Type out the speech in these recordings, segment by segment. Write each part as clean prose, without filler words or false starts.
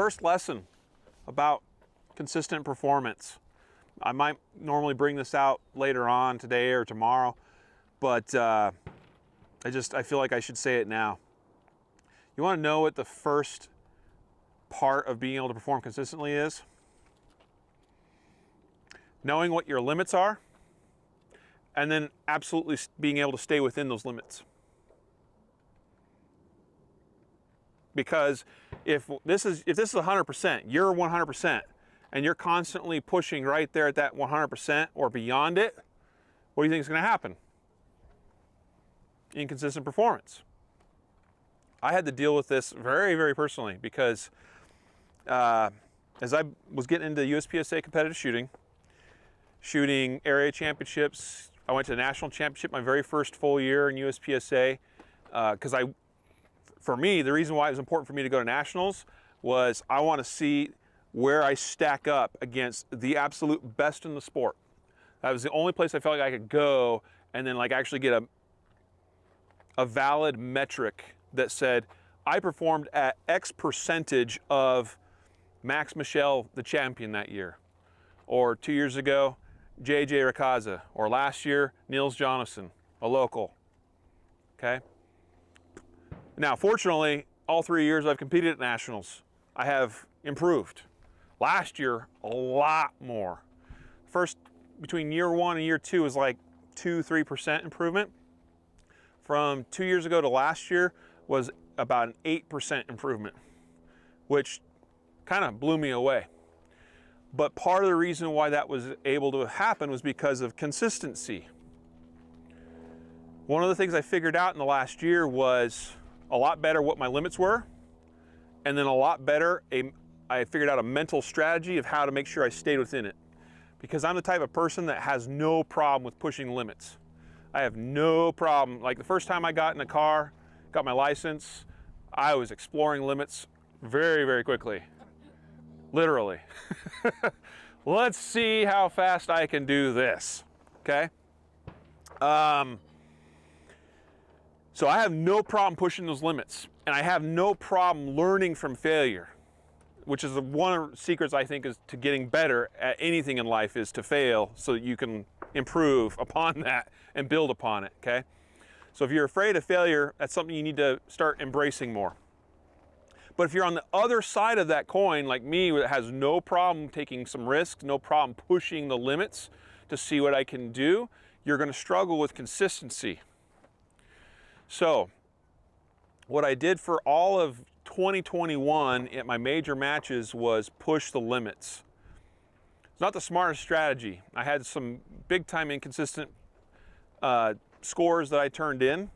first lesson about consistent performance. I might normally bring this out later on today or tomorrow, but I feel like I should say it now. You want to know what the first part of being able to perform consistently is? Knowing what your limits are, and then absolutely being able to stay within those limits. Because if this is 100%, you're 100%, and you're constantly pushing right there at that 100% or beyond it, what do you think is going to happen? Inconsistent performance. I had to deal with this very, very personally because as I was getting into USPSA competitive shooting area championships, I went to the national championship my very first full year in USPSA because for me, the reason why it was important for me to go to nationals was I want to see where I stack up against the absolute best in the sport. That was the only place I felt like I could go and then like actually get a valid metric that said I performed at X percentage of Marksmanship, the champion that year, or 2 years ago, JJ Rakaza, or last year, Niels Jonasson, a local, okay? Now, fortunately, all 3 years I've competed at nationals, I have improved. Last year, a lot more. First, between year 1 and year 2 was like 2-3% improvement. From 2 years ago to last year was about an 8% improvement, which kind of blew me away. But part of the reason why that was able to happen was because of consistency. One of the things I figured out in the last year was a lot better what my limits were, and then a lot better, I figured out a mental strategy of how to make sure I stayed within it. Because I'm the type of person that has no problem with pushing limits. I have no problem. Like the first time I got in a car, got my license, I was exploring limits very, very quickly. Literally. Let's see how fast I can do this, okay? So I have no problem pushing those limits, and I have no problem learning from failure, which is one of the secrets I think is to getting better at anything in life is to fail so that you can improve upon that and build upon it, okay? So if you're afraid of failure, that's something you need to start embracing more. But if you're on the other side of that coin, like me, that has no problem taking some risks, no problem pushing the limits to see what I can do, you're going to struggle with consistency. So what I did for all of 2021 at my major matches was push the limits. It's not the smartest strategy. I had some big time inconsistent scores that I turned in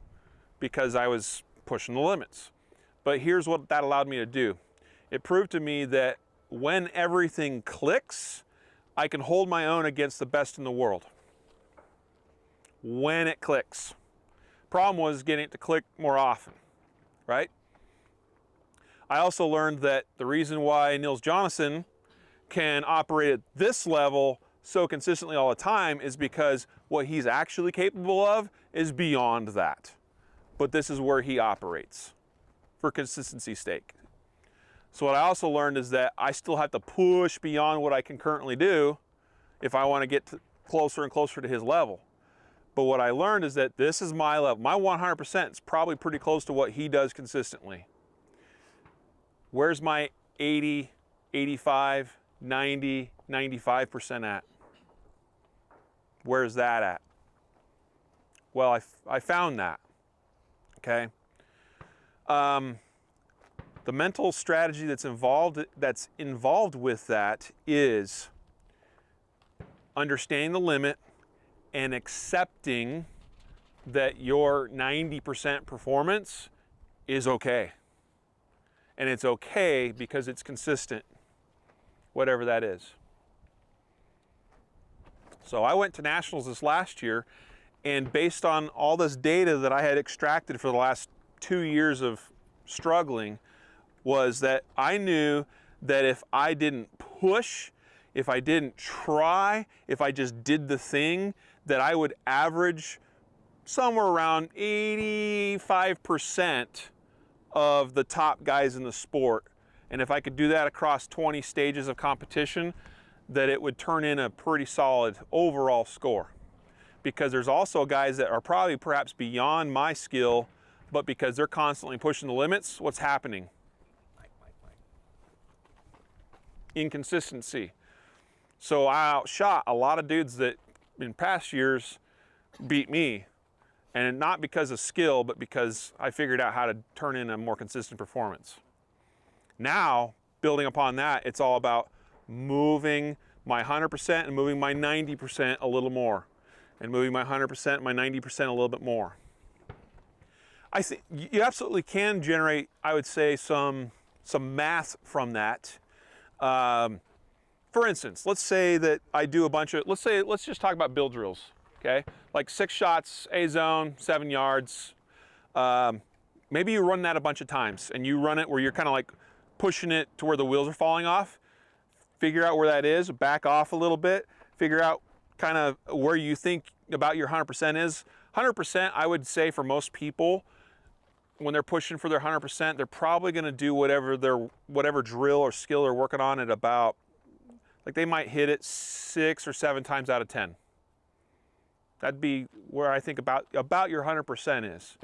because I was pushing the limits. But here's what that allowed me to do. It proved to me that when everything clicks, I can hold my own against the best in the world. When it clicks. Problem was getting it to click more often, right? I also learned that the reason why Niels Jonasson can operate at this level so consistently all the time is because what he's actually capable of is beyond that. But this is where he operates for consistency's sake. So what I also learned is that I still have to push beyond what I can currently do if I want to get closer and closer to his level. But what I learned is that this is my level. My 100% is probably pretty close to what he does consistently. Where's my 80, 85, 90, 95% at? Where's that at? Well, I found that, okay? The mental strategy that's involved with that is understanding the limit and accepting that your 90% performance is okay. And it's okay because it's consistent, whatever that is. So I went to nationals this last year, and based on all this data that I had extracted for the last 2 years of struggling, was that I knew that if I didn't push, if I didn't try, if I just did the thing, that I would average somewhere around 85% of the top guys in the sport And if I could do that across 20 stages of competition, that it would turn in a pretty solid overall score. Because there's also guys that are probably perhaps beyond my skill, but because they're constantly pushing the limits, what's happening? Inconsistency. So I outshot a lot of dudes that in past years beat me, and not because of skill, but because I figured out how to turn in a more consistent performance. Now, building upon that, it's all about moving my 100% and moving my 90% a little more, and moving my 100%, my 90% a little bit more. I think you absolutely can generate, I would say, some math from that. For instance, let's say that I do a bunch of, let's just talk about bill drills, okay? Like 6 shots, A zone, 7 yards. Maybe you run that a bunch of times, and you run it where you're kind of like pushing it to where the wheels are falling off. Figure out where that is, back off a little bit, figure out kind of where you think about your 100% is. 100%, I would say for most people, when they're pushing for their 100%, they're probably going to do whatever drill or skill they're working on at about, like they might hit it 6 or 7 times out of 10. That'd be where I think about your 100% is.